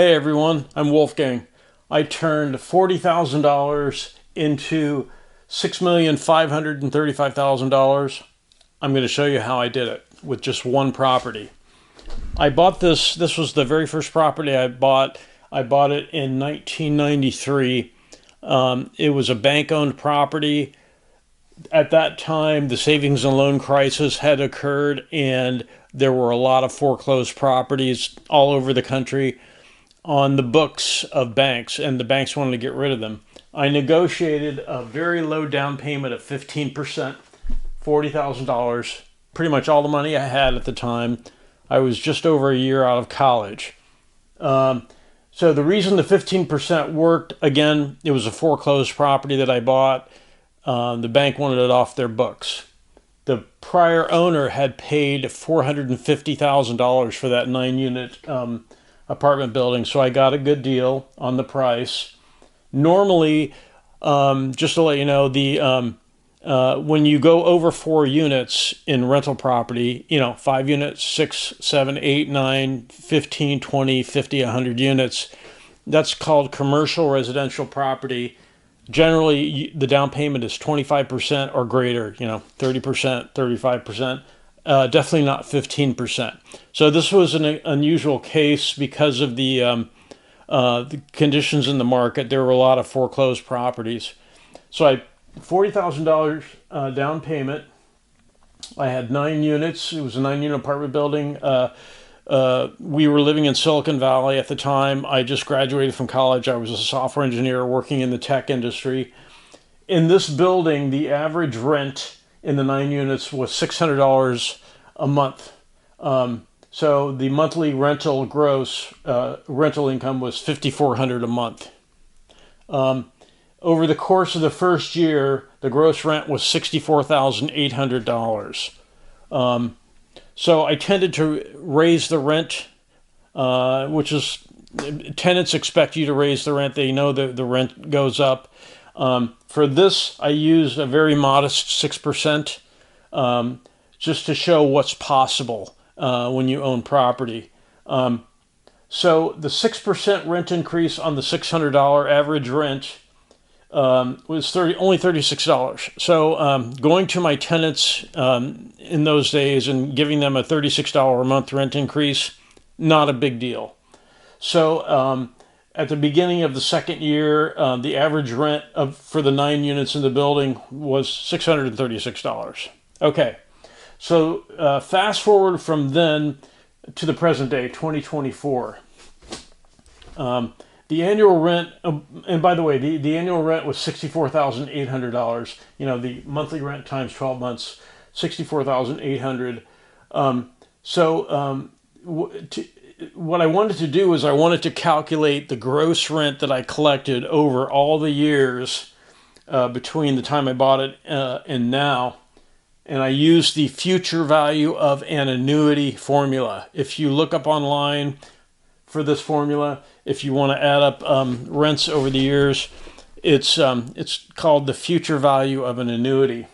Hey everyone, I'm Wolfgang. I turned $40,000 into $6,535,000. I'm going to show you how I did it with just one property. I bought this was the very first property I bought. I bought it in 1993. It was a bank-owned property. At that time, the savings and loan crisis had occurred, and there were a lot of foreclosed properties all over the country on the books of banks, and the banks wanted to get rid of them. I negotiated a very low down payment of 15%, $40,000, pretty much all the money I had at the time. I was just over a year out of college. So the reason the 15% worked, again, it was a foreclosed property that I bought. The bank wanted it off their books. The prior owner had paid $450,000 for that 9-unit apartment building, so I got a good deal on the price. Normally, just to let you know, when you go over 4 units in rental property, 5 units, 6, 7, 8, 9, 15, 20, 50, 100 units, that's called commercial residential property. Generally, the down payment is 25% or greater, 30%, 35%. Definitely not 15%. So this was an unusual case because of the conditions in the market. There were a lot of foreclosed properties. So I $40,000 down payment. I had 9 units. It was a 9-unit apartment building. We were living in Silicon Valley at the time. I just graduated from college. I was a software engineer working in the tech industry. In this building, the average rent in the 9 units was $600 a month. So the monthly rental gross rental income was $5,400 a month. Over the course of the first year, the gross rent was $64,800. So I tended to raise the rent, which is, tenants expect you to raise the rent. They know that the rent goes up. For this, I used a very modest 6%, just to show what's possible when you own property. So the 6% rent increase on the $600 average rent was only $36. So going to my tenants in those days and giving them a $36 a month rent increase, not a big deal. So at the beginning of the second year, the average rent for the 9 units in the building was $636. Okay, so fast forward from then to the present day, 2024. The annual rent, and by the way, the annual rent was $64,800. The monthly rent times 12 months, $64,800. What I wanted to do is I wanted to calculate the gross rent that I collected over all the years between the time I bought it and now. And I used the future value of an annuity formula. If you look up online for this formula, if you want to add up rents over the years, it's called the future value of an annuity.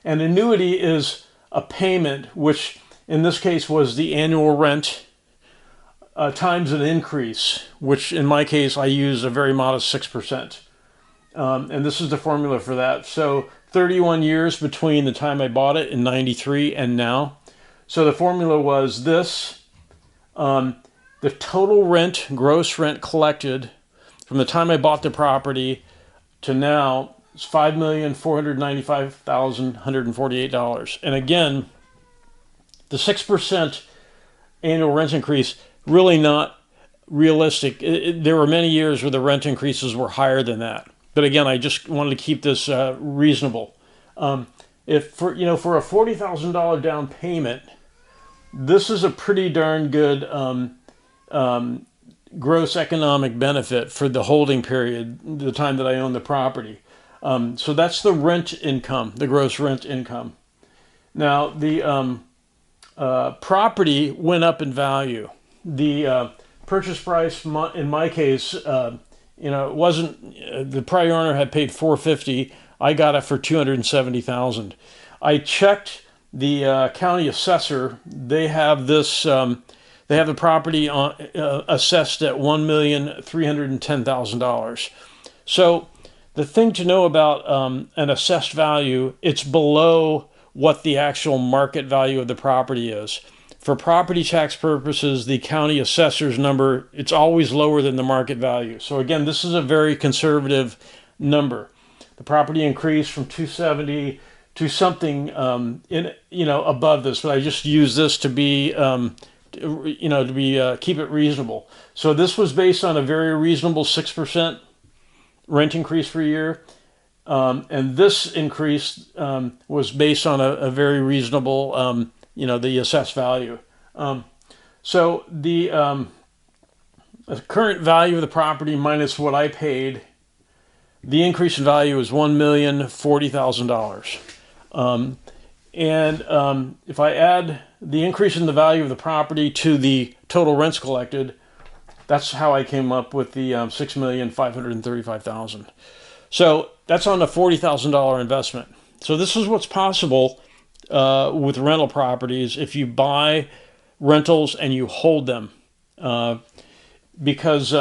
An annuity is a payment, which in this case was the annual rent times an increase, which in my case I use a very modest 6%. And this is the formula for that. So 31 years between the time I bought it in 93 and now. So the formula was this. The total rent, gross rent collected from the time I bought the property to now is $5,495,148. And again, the 6% annual rent increase, really not realistic. There were many years where the rent increases were higher than that. But again, I just wanted to keep this reasonable. If for a $40,000 down payment, this is a pretty darn good gross economic benefit for the holding period, the time that I own the property. So that's the rent income, the gross rent income. Now the property went up in value. The purchase price, in my case, it wasn't, the prior owner had paid $450. I got it for $270,000. I checked the county assessor. They have this they have the property on, assessed at $1,310,000. So the thing to know about an assessed value, it's below what the actual market value of the property is. For property tax purposes, the county assessor's number, it's always lower than the market value. So again, this is a very conservative number. The property increased from 270 to something above this, but I just use this to be keep it reasonable. So this was based on a very reasonable 6% rent increase per year. And this increase was based on a very reasonable, the assessed value. So the current value of the property minus what I paid, the increase in value is $1,040,000. If I add the increase in the value of the property to the total rents collected, that's how I came up with the $6,535,000. So that's on a $40,000 investment. So this is what's possible with rental properties if you buy rentals and you hold them, because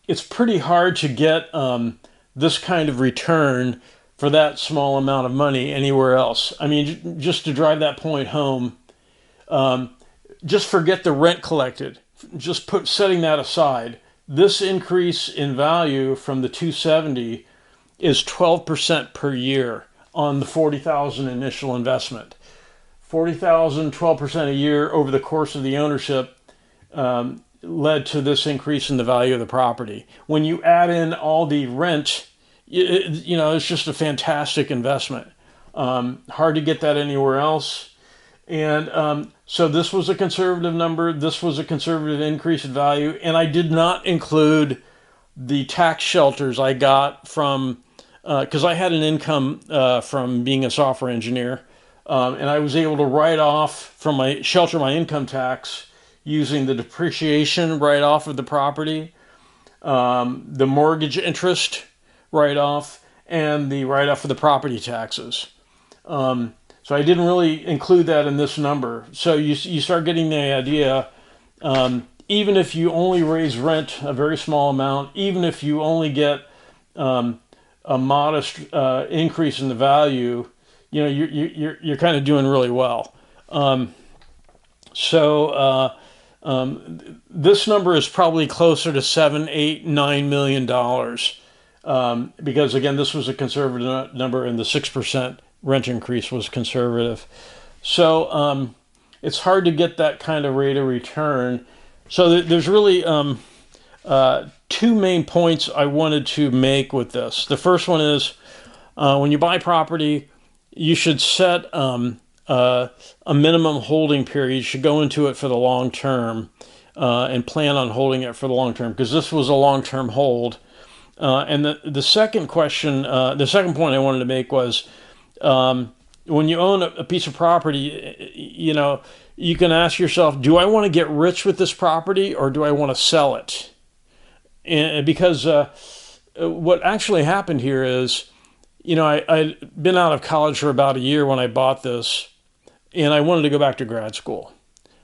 it's pretty hard to get this kind of return for that small amount of money anywhere else. I mean, just to drive that point home, just forget the rent collected. Just setting that aside. This increase in value from the 270 is 12% per year on the $40,000 initial investment. $40,000, 12% a year over the course of the ownership led to this increase in the value of the property. When you add in all the rent, it's just a fantastic investment. Hard to get that anywhere else. And so this was a conservative number. This was a conservative increase in value. And I did not include the tax shelters I got from, because I had an income from being a software engineer. And I was able to write off from shelter my income tax using the depreciation write-off of the property, the mortgage interest write-off, and the write-off of the property taxes. So I didn't really include that in this number. So you start getting the idea, even if you only raise rent a very small amount, even if you only get a modest increase in the value, you're kind of doing really well. This number is probably closer to $7, $8, $9 million, because again, this was a conservative number, and the 6% rent increase was conservative. So it's hard to get that kind of rate of return. So there's really two main points I wanted to make with this. The first one is when you buy property, you should set a minimum holding period. You should go into it for the long term and plan on holding it for the long term, because this was a long-term hold. And the second question, the second point I wanted to make was, when you own a piece of property, you can ask yourself, do I want to get rich with this property, or do I want to sell it? And because what actually happened here is, I'd been out of college for about a year when I bought this, and I wanted to go back to grad school.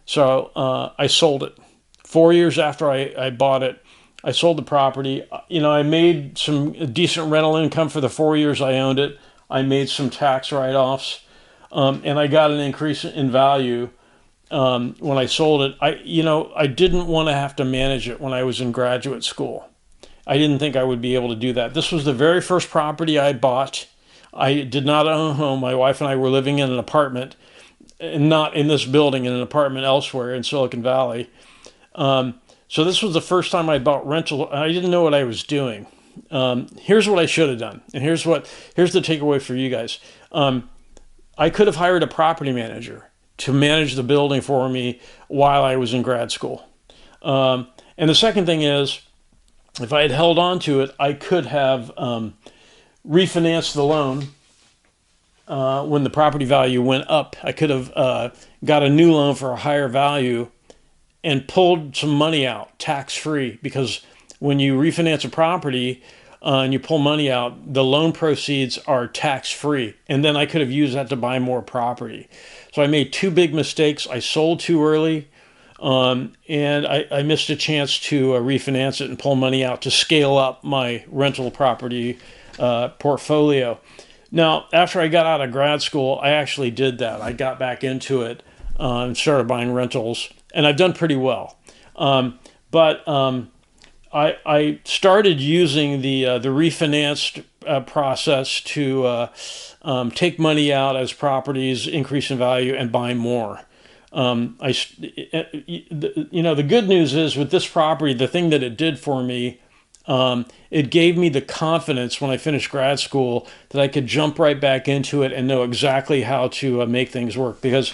So I sold it. 4 years after I bought it, I sold the property. I made some decent rental income for the 4 years I owned it. I made some tax write-offs, and I got an increase in value when I sold it. I didn't want to have to manage it when I was in graduate school. I didn't think I would be able to do that. This was the very first property I bought. I did not own a home. My wife and I were living in an apartment, and not in this building, in an apartment elsewhere in Silicon Valley. So this was the first time I bought rental, and I didn't know what I was doing. Here's what I should have done, and here's the takeaway for you guys. I could have hired a property manager to manage the building for me while I was in grad school. And the second thing is, if I had held on to it, I could have refinanced the loan when the property value went up. I could have got a new loan for a higher value and pulled some money out tax-free, because when you refinance a property and you pull money out, the loan proceeds are tax-free, and then I could have used that to buy more property. So I made two big mistakes. I sold too early, And I missed a chance to refinance it and pull money out to scale up my rental property portfolio. Now, after I got out of grad school, I actually did that. I got back into it and started buying rentals, and I've done pretty well. I started using the refinanced process to take money out as properties increase in value and buy more. The good news is with this property, the thing that it did for me, it gave me the confidence when I finished grad school that I could jump right back into it and know exactly how to make things work. Because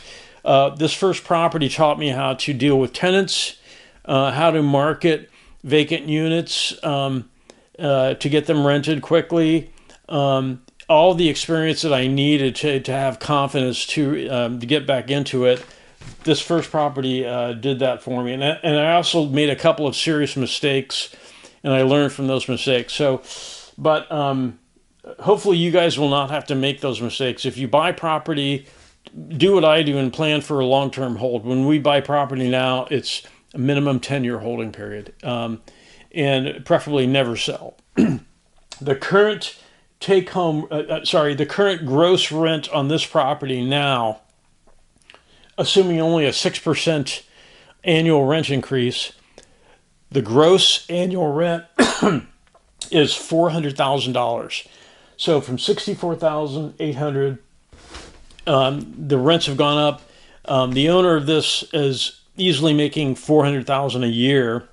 this first property taught me how to deal with tenants, how to market vacant units to get them rented quickly. All the experience that I needed to have confidence to get back into it. This first property did that for me. And I also made a couple of serious mistakes, and I learned from those mistakes. But hopefully you guys will not have to make those mistakes. If you buy property, do what I do and plan for a long-term hold. When we buy property now, it's a minimum 10-year holding period, and preferably never sell. The current the current gross rent on this property now, assuming only a 6% annual rent increase, the gross annual rent is $400,000. So from $64,800, the rents have gone up. The owner of this is easily making $400,000 a year.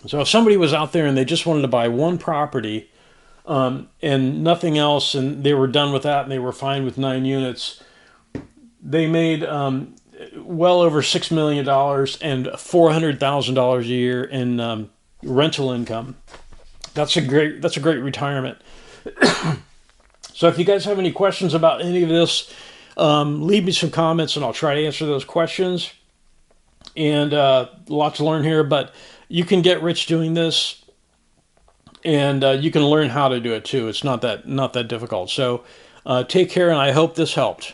So if somebody was out there and they just wanted to buy one property and nothing else, and they were done with that and they were fine with 9 units, they made well over $6 million and $400,000 a year in rental income. That's a great retirement. So if you guys have any questions about any of this, leave me some comments and I'll try to answer those questions. And a lot to learn here, but you can get rich doing this, and you can learn how to do it too. It's not that difficult. So take care, and I hope this helped.